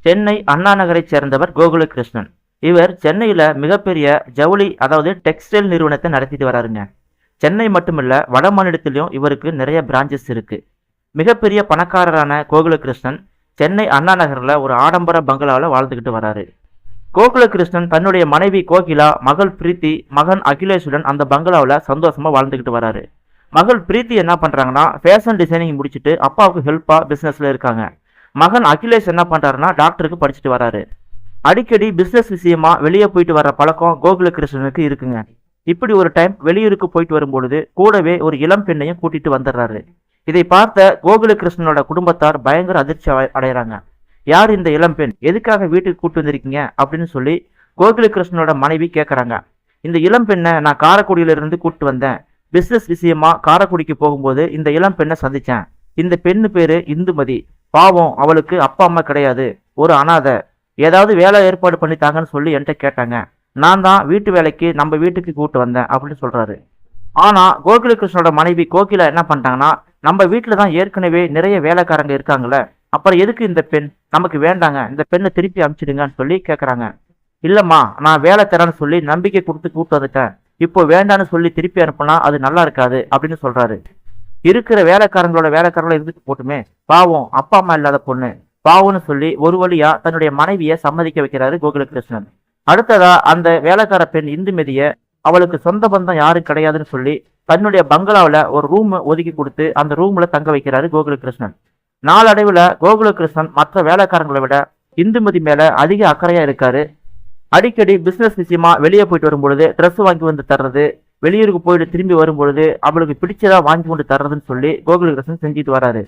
சென்னை அண்ணா நகரைச் சேர்ந்தவர் கோகுலகிருஷ்ணன். இவர் சென்னையில மிகப்பெரிய ஜவுளி அதாவது டெக்ஸ்டைல் நிறுவனத்தை நடத்திட்டு வராருங்க. சென்னை மட்டுமில்ல வட மாநிலத்திலும் இவருக்கு நிறைய பிரான்ச்சஸ் இருக்கு. மிகப்பெரிய பணக்காரரான கோகுலகிருஷ்ணன் சென்னை அண்ணா நகர்ல ஒரு ஆடம்பர பங்களாவில் வாழ்ந்துகிட்டு வராரு. கோகுலகிருஷ்ணன் தன்னுடைய மனைவி கோகிலா, மகள் பிரீத்தி, மகன் அகிலேஷுடன் அந்த பங்களாவில் சந்தோஷமா வாழ்ந்துகிட்டு வராரு. மகள் பிரீத்தி என்ன பண்றாங்கன்னா ஃபேஷன் டிசைனிங் முடிச்சுட்டு அப்பாவுக்கு ஹெல்ப்பா பிசினஸ்ல இருக்காங்க. மகன் அகிலேஷ் என்ன பண்றாருன்னா டாக்டருக்கு படிச்சுட்டு வராரு. அடிக்கடி பிசினஸ் விஷயமா வெளியே போயிட்டு வர பழக்கம் கோகுலகிருஷ்ணனுக்கு இருக்குங்க. இப்படி ஒரு டைம் வெளியூருக்கு போயிட்டு வரும்பொழுது கூடவே ஒரு இளம் பெண்ணையும் கூட்டிட்டு வந்துடுறாரு. இதை பார்த்த கோகுலகிருஷ்ணனோட குடும்பத்தார் பயங்கர அதிர்ச்சி அடைகிறாங்க. யார் இந்த இளம் பெண், எதுக்காக வீட்டுக்கு கூட்டு வந்திருக்கீங்க அப்படின்னு சொல்லி கோகுலகிருஷ்ணனோட மனைவி கேட்கறாங்க. இந்த இளம் பெண்ணை நான் காரைக்குடியிலிருந்து கூட்டு வந்தேன். பிசினஸ் விஷயமா காரைக்குடிக்கு போகும்போது இந்த இளம் பெண்ணை சந்திச்சேன். இந்த பெண்ணு பேரு இந்துமதி. பாவம், அவளுக்கு அப்பா அம்மா கிடையாது, ஒரு அனாதை. ஏதாவது வேலை ஏற்பாடு பண்ணித்தாங்கன்னு சொல்லி என்கிட்ட கேட்டாங்க. நான் தான் வீட்டு வேலைக்கு நம்ம வீட்டுக்கு கூட்டு வந்தேன் அப்படின்னு சொல்றாரு. ஆனா கோகுலகிருஷ்ணனோட மனைவி கோகிலா என்ன பண்ணிட்டாங்கன்னா, நம்ம வீட்டுல தான் ஏற்கனவே நிறைய வேலைக்காரங்க இருக்காங்களே, அப்புறம் எதுக்கு இந்த பெண், நமக்கு வேண்டாங்க, இந்த பெண்ணை திருப்பி அனுப்பிச்சிடுங்கன்னு சொல்லி கேட்கறாங்க. இல்லம்மா, நான் வேலை தரேன்னு சொல்லி நம்பிக்கை கொடுத்து கூப்பிட்டு வந்துட்டேன். இப்போ வேண்டான்னு சொல்லி திருப்பி அனுப்புனா அது நல்லா இருக்காது அப்படின்னு சொல்றாரு. இருக்கிற வேலைக்காரங்களோட இருந்துட்டு போட்டுமே, பாவம் அப்பா அம்மா இல்லாத பொண்ணு, பாவம்னு சொல்லி ஒரு வழியா தன்னுடைய மனைவியை சம்மதிக்க வைக்கிறாரு கோகுலகிருஷ்ணன். அடுத்ததா அந்த வேலைக்கார பெண் இந்துமதிய அவளுக்கு சொந்த பந்தம் யாரும் கிடையாதுன்னு சொல்லி தன்னுடைய பங்களாவில் ஒரு ரூம் ஒதுக்கி கொடுத்து அந்த ரூம்ல தங்க வைக்கிறாரு கோகுலகிருஷ்ணன். நாளடைவுல கோகுலகிருஷ்ணன் மற்ற வேலைக்காரங்களை விட இந்துமதி மேல அதிக அக்கறையா இருக்காரு. அடிக்கடி பிசினஸ் விஷயமா வெளியே போயிட்டு வரும்பொழுது ட்ரெஸ் வாங்கி வந்து தர்றது, வெளியூருக்கு போயிட்டு திரும்பி வரும்பொழுது அவளுக்கு பிடிச்சதா வாங்கி கொண்டு தர்றதுன்னு சொல்லி கோகுலகிருஷ்ணன் செஞ்சுட்டு வராரு.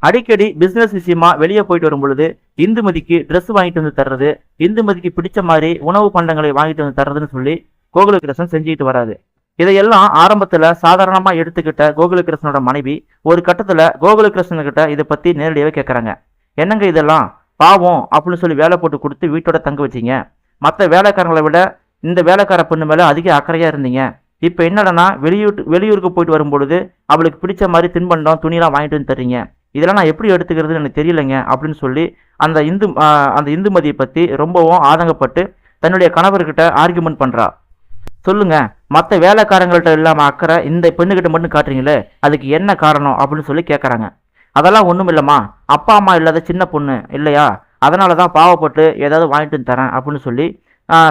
அடிக்கடி பிசினஸ் விஷயமா வெளியே போயிட்டு வரும் பொழுது இந்துமதிக்கு ட்ரெஸ் வாங்கிட்டு வந்து தர்றது, இந்துமதிக்கு பிடிச்ச மாதிரி உணவு பண்டங்களை வாங்கிட்டு வந்து தர்றதுன்னு சொல்லி கோகுலகிருஷ்ணன் செஞ்சுட்டு வராது. இதையெல்லாம் ஆரம்பத்துல சாதாரணமா எடுத்துக்கிட்ட கோகுலகிருஷ்ணனோட மனைவி ஒரு கட்டத்துல கோகுலகிருஷ்ணன் கிட்ட இதை பத்தி நேரடியாவே கேட்கறாங்க. என்னங்க இதெல்லாம், பாவம் அப்படின்னு சொல்லி வேலை போட்டு கொடுத்து வீட்டோட தங்க வச்சிங்க. மற்ற வேலைக்காரங்களை விட இந்த வேலைக்கார பொண்ணு மேல அதிக அக்கறையா இருந்தீங்க. இப்ப என்னடனா வெளியூருக்கு போயிட்டு வரும்பொழுது அவளுக்கு பிடிச்ச மாதிரி தின்பண்டம் துணியெல்லாம் வாங்கிட்டு வந்து தர்றீங்க. இதெல்லாம் நான் எப்படி எடுத்துக்கிறதுன்னு எனக்கு தெரியலைங்க அப்படின்னு சொல்லி அந்த இந்துமதியை பத்தி ரொம்பவும் ஆதங்கப்பட்டு தன்னுடைய கணவர்கிட்ட ஆர்கியூமெண்ட் பண்றா. சொல்லுங்க, மற்ற வேலைக்காரங்கள்ட்ட இல்லாம அக்கறை இந்த பெண்ணுகிட்ட மட்டும் காட்டுறீங்களே, அதுக்கு என்ன காரணம் அப்படின்னு சொல்லி கேட்கறாங்க. அதெல்லாம் ஒண்ணும் இல்லம்மா, அப்பா அம்மா இல்லாத சின்ன பொண்ணு இல்லையா, அதனாலதான் பாவப்பட்டு ஏதாவது வாங்கிட்டு தரேன் அப்படின்னு சொல்லி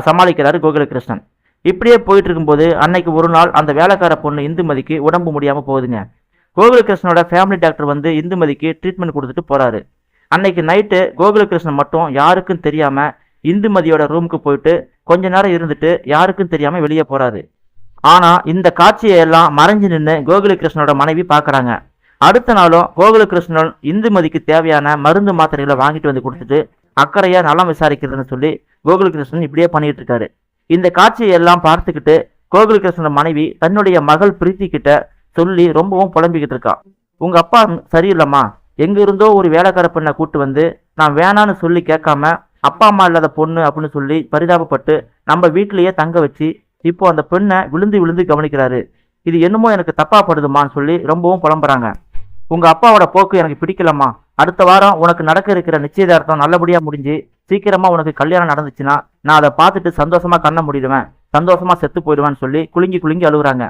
சமாளிக்கிறாரு கோகுலகிருஷ்ணன். இப்படியே போயிட்டு இருக்கும்போது அன்னைக்கு ஒரு நாள் அந்த வேலைக்கார பொண்ணு இந்துமதிக்கு உடம்பு முடியாம போகுதுங்க. கோகுலகிருஷ்ணனோட ஃபேமிலி டாக்டர் வந்து இந்துமதிக்கு ட்ரீட்மெண்ட் கொடுத்துட்டு போறாரு. அன்னைக்கு நைட்டு கோகுலகிருஷ்ணன் மட்டும் யாருக்கும் தெரியாம இந்துமதியோட ரூமுக்கு போயிட்டு கொஞ்ச நேரம் இருந்துட்டு யாருக்கும் தெரியாம வெளியே போறாரு. ஆனா இந்த காட்சியை எல்லாம் மறைஞ்சு நின்று கோகுலகிருஷ்ணனோட மனைவி பாக்குறாங்க. அடுத்த நாளும் கோகுலகிருஷ்ணன் இந்துமதிக்கு தேவையான மருந்து மாத்திரைகளை வாங்கிட்டு வந்து கொடுத்துட்டு அக்கறையா நலம் விசாரிக்கிறதுன்னு சொல்லி கோகுலகிருஷ்ணன் இப்படியே பண்ணிட்டு இருக்காரு. இந்த காட்சியை எல்லாம் பார்த்துக்கிட்டு கோகுலகிருஷ்ணனோட மனைவி தன்னுடைய மகள் பிரீத்தி கிட்ட சொல்லி ரொம்பவும் புலம்பிக்கிட்டு இருக்கா. உங்க அப்பா சரியில்லைம்மா, எங்க இருந்தோ ஒரு வேலைக்கார பெண்ணை கூட்டு வந்து நான் வேணான்னு சொல்லி கேட்காம அப்பா அம்மா இல்லாத பொண்ணு அப்படின்னு சொல்லி பரிதாபப்பட்டு நம்ம வீட்டிலேயே தங்க வச்சு இப்போ அந்த பெண்ணை விழுந்து விழுந்து கவனிக்கிறாரு. இது என்னமோ எனக்கு தப்பா படுதுமான்னு சொல்லி ரொம்பவும் புலம்புறாங்க. உங்க அப்பாவோட போக்கு எனக்கு பிடிக்கலம்மா. அடுத்த வாரம் உனக்கு நடக்க இருக்கிற நிச்சயதார்த்தம் நல்லபடியா முடிஞ்சு சீக்கிரமா உனக்கு கல்யாணம் நடந்துச்சுன்னா நான் அதை பார்த்துட்டு சந்தோஷமா கண்ண முடிடுவேன், சந்தோஷமா செத்து போயிடுவேன்னு சொல்லி குலுங்கி குலுங்கி அழுகுறாங்க.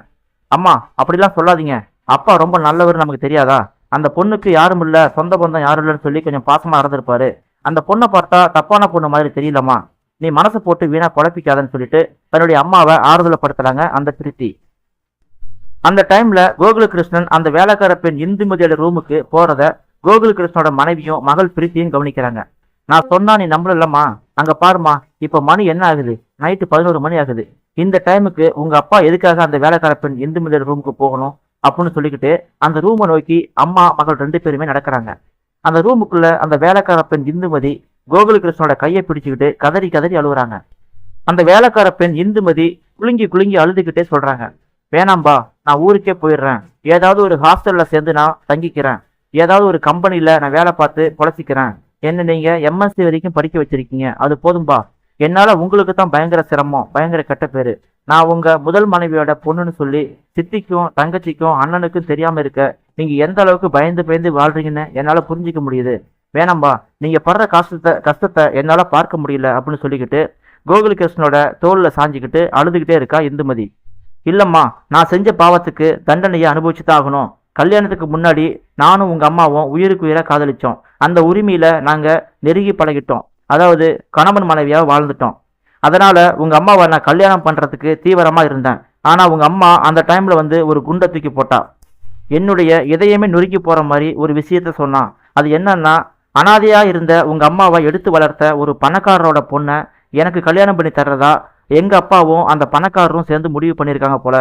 அம்மா, அப்படிலாம் சொல்லாதீங்க, அப்பா ரொம்ப நல்லவர், நமக்கு தெரியாதா, அந்த பொண்ணுக்கு யாரும் இல்ல, சொந்த பந்தம் யாரும் இல்லைன்னு சொல்லி கொஞ்சம் பாசமா இருந்திருப்பாரு. அந்த பொண்ணை பார்த்தா தப்பான பொண்ணு மாதிரி தெரியலம்மா, நீ மனசை போட்டு வீணா குழப்பிக்காதன்னு சொல்லிட்டு தன்னுடைய அம்மாவை ஆறுதலப்படுத்துறாங்க அந்த பிரீத்தி. அந்த டைம்ல கோகுலகிருஷ்ணன் அந்த வேலைக்கார பெண் இந்துமதியோட ரூமுக்கு போறத கோகுலகிருஷ்ணனோட மனைவியும் மகள் பிரீத்தியும் கவனிக்கிறாங்க. நான் சொன்னா நீ நம்பலம்மா, அங்க பாருமா, இப்ப மணி என்ன ஆகுது, நைட்டு 11 மணி ஆகுது. இந்த டைமுக்கு உங்க அப்பா எதுக்காக அந்த வேலைக்கார பெண் இந்துமதியோட ரூமுக்கு போகணும் அப்படின்னு சொல்லிக்கிட்டு அந்த ரூமை நோக்கி அம்மா மகள் 2 பேருமே நடக்கிறாங்க. அந்த ரூமுக்குள்ள அந்த வேலைக்கார பெண் இந்துமதி கோகுலகிருஷ்ணனோட கையை பிடிச்சுக்கிட்டு கதறி கதறி அழுகுறாங்க. அந்த வேலைக்கார பெண் இந்துமதி குலுங்கி குலுங்கி அழுதுகிட்டே சொல்றாங்க, வேணாம்பா, நான் ஊருக்கே போயிடுறேன், ஏதாவது ஒரு ஹாஸ்டல்ல சேர்ந்து நான் தங்கிக்கிறேன், ஏதாவது ஒரு கம்பெனில நான் வேலை பார்த்து பொழைச்சிக்கிறேன், என்ன நீங்க எம்எஸ்சி வரைக்கும் படிக்க வச்சிருக்கீங்க, அது போதும்பா, என்னால உங்களுக்கு தான் பயங்கர சிரமம், பயங்கர கெட்ட பேரு, நான் உங்க முதல் மனைவியோட பொண்ணுன்னு சொல்லி சித்திக்கும் தங்கச்சிக்கும் அண்ணனுக்கும் தெரியாம இருக்க நீங்க எந்த அளவுக்கு பயந்து பயந்து வாழ்றீங்கன்னு என்னால புரிஞ்சிக்க முடியுது. வேணாம்பா, நீங்க படுற கஷ்டத்தை என்னால பார்க்க முடியல அப்படின்னு சொல்லிக்கிட்டு கோகுலகிருஷ்ணனோட தோல்ல சாஞ்சிக்கிட்டு அழுதுகிட்டே இருக்கா இந்துமதி. இல்லம்மா, நான் செஞ்ச பாவத்துக்கு தண்டனையை அனுபவிச்சு தான் ஆகணும். கல்யாணத்துக்கு முன்னாடி நானும் உங்க அம்மாவும் உயிருக்கு உயிரா காதலிச்சோம். அந்த உரிமையில நாங்க நெருங்கி பழகிட்டோம். அதாவது கணவன் மனைவியா வாழ்ந்துட்டோம். அதனால உங்க அம்மாவை நான் கல்யாணம் பண்றதுக்கு தீவிரமா இருந்தேன். ஆனா உங்க அம்மா அந்த டைம்ல வந்து ஒரு குண்டை தூக்கி போட்டா. என்னுடைய இதயமே நொறுக்கி போற மாதிரி ஒரு விஷயத்த சொன்னான். அது என்னன்னா, அனாதையா இருந்த உங்க அம்மாவை எடுத்து வளர்த்த ஒரு பணக்காரரோட பொண்ணை எனக்கு கல்யாணம் பண்ணி தர்றதா எங்க அப்பாவும் அந்த பணக்காரரும் சேர்ந்து முடிவு பண்ணியிருக்காங்க போல.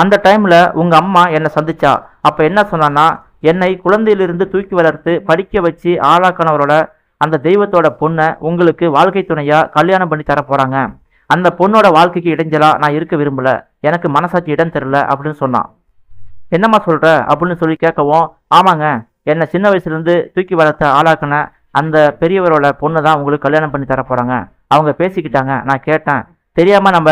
அந்த டைம்ல உங்க அம்மா என்னை சந்திச்சா. அப்ப என்ன சொன்னான்னா, என்னை குழந்தையிலிருந்து தூக்கி வளர்த்து படிக்க வச்சு ஆளாக்கணவரோட அந்த தெய்வத்தோட பொண்ணை உங்களுக்கு வாழ்க்கை துணையா கல்யாணம் பண்ணி தர போறாங்க. அந்த பொண்ணோட வாழ்க்கைக்கு இடைஞ்சலா நான் இருக்க விரும்பல. எனக்கு மனசாட்சி இடம் தெரியல அப்படின்னு சொன்னான். என்னம்மா சொல்ற அப்படின்னு சொல்லி கேட்கவும், ஆமாங்க, என்னை சின்ன வயசுல இருந்து தூக்கி வளர்த்த ஆளாக்குன அந்த பெரியவரோட பொண்ணை தான் உங்களுக்கு கல்யாணம் பண்ணி தர போறாங்க. அவங்க பேசிக்கிட்டாங்க, நான் கேட்டேன். தெரியாம நம்ம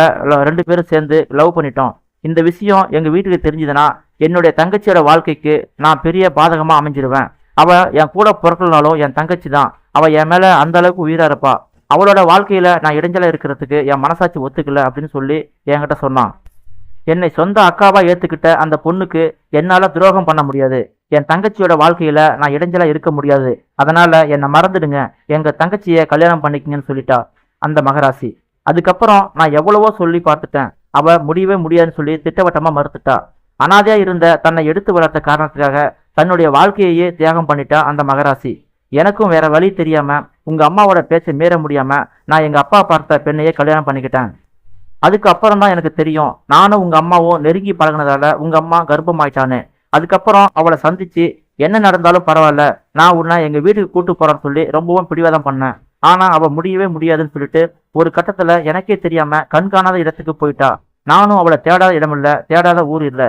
2 பேரும் சேர்ந்து லவ் பண்ணிட்டோம். இந்த விஷயம் எங்க வீட்டுக்கு தெரிஞ்சதுன்னா என்னுடைய தங்கச்சியோட வாழ்க்கைக்கு நான் பெரிய பாதகமா அமைஞ்சிருவேன். அவ என் கூட பிறக்கலனாலும் என் தங்கச்சி தான். அவ என் மேல அந்த அளவுக்கு உயிரா இருப்பா. அவளோட வாழ்க்கையில நான் இடைஞ்சலா இருக்கிறதுக்கு என் மனசாட்சி ஒத்துக்கல அப்படின்னு சொல்லி என்கிட்ட சொன்னான். என்னை சொந்த அக்காவா ஏத்துக்கிட்ட அந்த பொண்ணுக்கு என்னால துரோகம் பண்ண முடியாது. என் தங்கச்சியோட வாழ்க்கையில நான் இடைஞ்சலா இருக்க முடியாது. அதனால என்னை மறந்துடுங்க, எங்க தங்கச்சியை கல்யாணம் பண்ணிக்கங்கன்னு சொல்லிட்டா அந்த மகராசி. அதுக்கப்புறம் நான் எவ்வளவோ சொல்லி பார்த்துட்டேன். அவ முடியவே முடியாதுன்னு சொல்லி திட்டவட்டமா மறுத்துட்டா. அனாதையா இருந்த தன்னை எடுத்து வளர்த்த காரணத்துக்காக தன்னுடைய வாழ்க்கையையே தியாகம் பண்ணிட்டா அந்த மகராசி. எனக்கும் வேற வழி தெரியாம உங்க அம்மாவோட பேச்சை மீற முடியாம நான் எங்க அப்பா பார்த்த பெண்ணையே கல்யாணம் பண்ணிக்கிட்டேன். அதுக்கு அப்புறம் தான் எனக்கு தெரியும், நானும் உங்க அம்மாவும் நெருங்கி பழகினதால உங்க அம்மா கர்ப்பமாயிட்டான்னு. அதுக்கப்புறம் அவளை சந்திச்சு என்ன நடந்தாலும் பரவாயில்ல, நான் உன்னை எங்க வீட்டுக்கு கூட்டு போறேன்னு சொல்லி ரொம்பவும் பிடிவாதம் பண்ணேன். ஆனா அவ முடியவே முடியாதுன்னு சொல்லிட்டு ஒரு கட்டத்துல எனக்கே தெரியாம கண்காணாத இடத்துக்கு போயிட்டா. நானும் அவளை தேடாத இடம் இல்ல, தேடாத ஊர் இல்ல.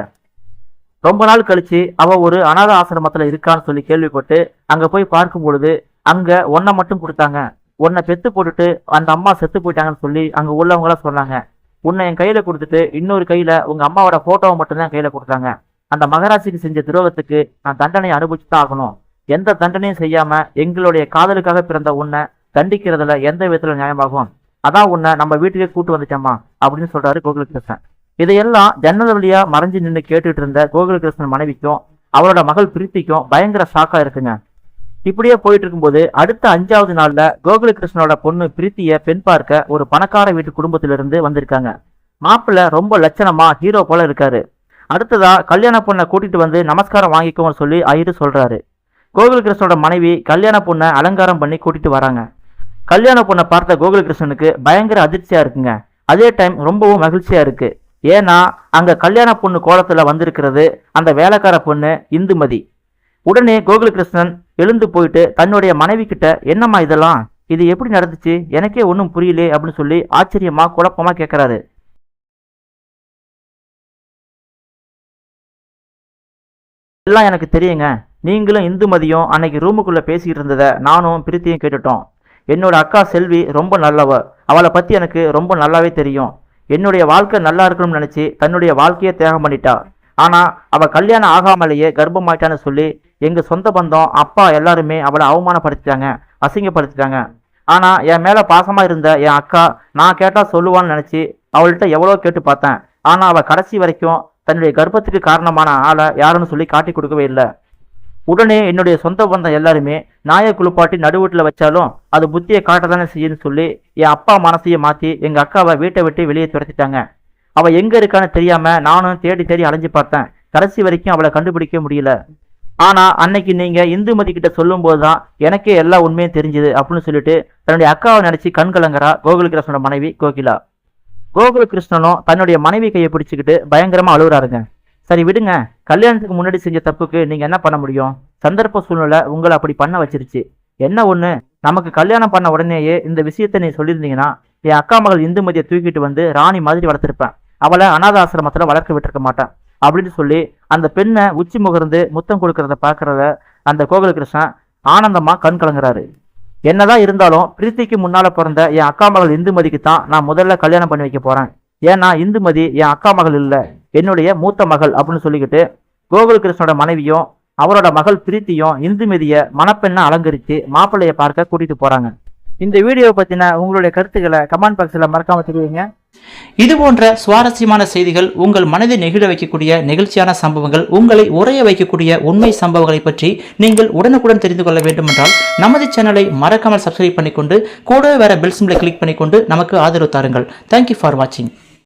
ரொம்ப நாள் கழிச்சு அவ ஒரு அனாத ஆசிரமத்துல இருக்கான்னு சொல்லி கேள்விப்பட்டு அங்க போய் பார்க்கும் பொழுது அங்க ஒன்னை மட்டும் கொடுத்தாங்க. உன்னை பெத்து போட்டுட்டு அந்த அம்மா செத்து போயிட்டாங்கன்னு சொல்லி அங்க உள்ளவங்களாம் சொன்னாங்க. உன்னை என் கையில கொடுத்துட்டு இன்னொரு கையில உங்க அம்மாவோட போட்டோவை மட்டும்தான் கையில கொடுத்தாங்க. அந்த மகராசிக்கு செஞ்ச துரோகத்துக்கு நான் தண்டனை அனுபவிச்சுதான் ஆகணும். எந்த தண்டனையும் செய்யாம எங்களுடைய காதலுக்காக பிறந்த உன்னை தண்டிக்கிறதுல எந்த விதத்துல நியாயமாகும்? அதான் உன்னை நம்ம வீட்டுக்கே கூட்டு வந்துட்டேம்மா அப்படின்னு சொல்றாரு கோகுலகிருஷ்ணன். இதையெல்லாம் ஜன்னல் வழியா மறைஞ்சு நின்று கேட்டுட்டு இருந்த கோகுலகிருஷ்ணன் மனைவிக்கும் அவரோட மகள் பிரீத்திக்கும் பயங்கர ஷாக்கா இருக்குங்க. இப்படியே போயிட்டு இருக்கும்போது அடுத்த 5வது நாள்ல கோகுலகிருஷ்ணனோட பொண்ணு பிரீத்திய பெண் பார்க்க ஒரு பணக்கார வீட்டு குடும்பத்திலிருந்து வந்திருக்காங்க. மாப்பிள்ள ரொம்ப லட்சணமா ஹீரோ போல இருக்காரு. அடுத்ததா கல்யாண பொண்ணை கூட்டிட்டு வந்து நமஸ்காரம் வாங்கிக்கோன்னு சொல்லி ஐயரு சொல்றாரு. கோகுலகிருஷ்ணனோட மனைவி கல்யாண பொண்ணை அலங்காரம் பண்ணி கூட்டிட்டு வராங்க. கல்யாண பொண்ணை பார்த்த கோகுலகிருஷ்ணனுக்கு பயங்கர அதிர்ச்சியா இருக்குங்க. அதே டைம் ரொம்பவும் மகிழ்ச்சியா இருக்கு. ஏன்னா அங்க கல்யாண பொண்ணு கோலத்துல வந்திருக்கிறது அந்த வேலைக்கார பொண்ணு இந்துமதி. உடனே கோகுலகிருஷ்ணன் எழுந்து போயிட்டு தன்னுடைய மனைவி கிட்ட, என்னம்மா இதெல்லாம், இது எப்படி நடந்துச்சு, எனக்கே ஒன்றும் புரியலே அப்படின்னு சொல்லி ஆச்சரியமா குழப்பமா கேட்கிறாரு. எல்லாம் எனக்கு தெரியுங்க. நீங்களும் இந்துமதியும் அன்னைக்கு ரூமுக்குள்ள பேசிக்கிட்டு இருந்ததை நானும் பிரீத்தியும் கேட்டுட்டோம். என்னோட அக்கா செல்வி ரொம்ப நல்லவ. அவளை பத்தி எனக்கு ரொம்ப நல்லாவே தெரியும். என்னுடைய வாழ்க்கை நல்லா இருக்கணும்னு நினைச்சு தன்னுடைய வாழ்க்கையை தியாகம் பண்ணிட்டா. ஆனா அவ கல்யாணம் ஆகாமலேயே கர்ப்பமாயிட்டான்னு சொல்லி எங்க சொந்த பந்தம் அப்பா எல்லாருமே அவளை அவமானப்படுத்திட்டாங்க, அசிங்கப்படுத்திட்டாங்க. ஆனா என் மேல பாசமா இருந்த என் அக்கா நான் கேட்டா சொல்லுவான்னு நினைச்சு அவள்கிட்ட எவ்வளோ கேட்டு பார்த்தேன். ஆனா அவ கடைசி வரைக்கும் தன்னுடைய கர்ப்பத்துக்கு காரணமான ஆளை யாருன்னு சொல்லி காட்டி கொடுக்கவே இல்லை. உடனே என்னுடைய சொந்த பந்தம் எல்லாருமே நாயை குளிப்பாட்டி நடுவீட்டில் வச்சாலும் அது புத்தியை காட்டதானே செய்யுன்னு சொல்லி என் அப்பா மனசையை மாற்றி எங்கள் அக்காவை வீட்டை விட்டு வெளியே துரத்திட்டாங்க. அவள் எங்கே இருக்கான்னு தெரியாம நானும் தேடி தேடி அலைஞ்சு பார்த்தேன். கடைசி வரைக்கும் அவளை கண்டுபிடிக்க முடியல. ஆனால் அன்னைக்கு நீங்கள் இந்துமதி கிட்ட சொல்லும் போது தான் எனக்கே எல்லா உண்மையும் தெரிஞ்சுது அப்படின்னு சொல்லிட்டு தன்னுடைய அக்காவை நினச்சி கண்கலங்கரா கோகுலகிருஷ்ணனோட மனைவி கோகிலா. கோகுலகிருஷ்ணனும் தன்னுடைய மனைவி கையை பிடிச்சிக்கிட்டு பயங்கரமாக அழுகுறாருங்க. சரி விடுங்க, கல்யாணத்துக்கு முன்னாடி செஞ்ச தப்புக்கு நீங்க என்ன பண்ண முடியும்? சந்தர்ப்ப சூழ்நிலை உங்களை அப்படி பண்ண வச்சிருச்சு. என்ன ஒண்ணு, நமக்கு கல்யாணம் பண்ண உடனேயே இந்த விஷயத்த நீ சொல்லியிருந்தீங்கன்னா என் அக்கா மகள் இந்துமதியை தூக்கிட்டு வந்து ராணி மாதிரி வளர்த்திருப்பேன். அவளை அனாத ஆசிரமத்துல வளர்க்க விட்டுருக்க மாட்டேன் அப்படின்னு சொல்லி அந்த பெண்ணை உச்சி முகர்ந்து முத்தம் கொடுக்கறத பாக்குறத அந்த கோகுலகிருஷ்ணன் ஆனந்தமா கண் கலங்குறாரு. என்னதான் இருந்தாலும் பிரீத்திக்கு முன்னால பிறந்த என் அக்கா மகள் இந்துமதிக்கு தான் நான் முதல்ல கல்யாணம் பண்ணி வைக்க போறேன். ஏன்னா இந்துமதி என் அக்கா மகள் இல்ல, என்னுடைய மூத்த மகள் அப்படின்னு சொல்லிக்கிட்டு கோகுலகிருஷ்ணனோட மனைவியும் அவரோட மகள் பிரீத்தியும் இந்துமதிய மணப்பெண்ணை அலங்கரித்து மாப்பிள்ளைய பார்க்க கூட்டிட்டு போறாங்க. இந்த வீடியோவை பத்தின உங்களுடைய கருத்துக்களை கமெண்ட் பாக்ஸ்ல மறக்காம தெரிவிங்க. இது போன்ற சுவாரஸ்யமான செய்திகள், உங்கள் மனதை நெகிழ வைக்கக்கூடிய நெகிழ்ச்சியான சம்பவங்கள், உங்களை உறைய வைக்கக்கூடிய உண்மை சம்பவங்களை பற்றி நீங்கள் உடனுக்குடன் தெரிந்து கொள்ள வேண்டும் என்றால் நமது சேனலை மறக்காமல் சப்ஸ்கிரைப் பண்ணிக்கொண்டு கூட வேற பெல் சிம்பலை கிளிக் பண்ணிக்கொண்டு நமக்கு ஆதரவு தாருங்கள். தேங்க்யூ ஃபார் வாட்சிங்.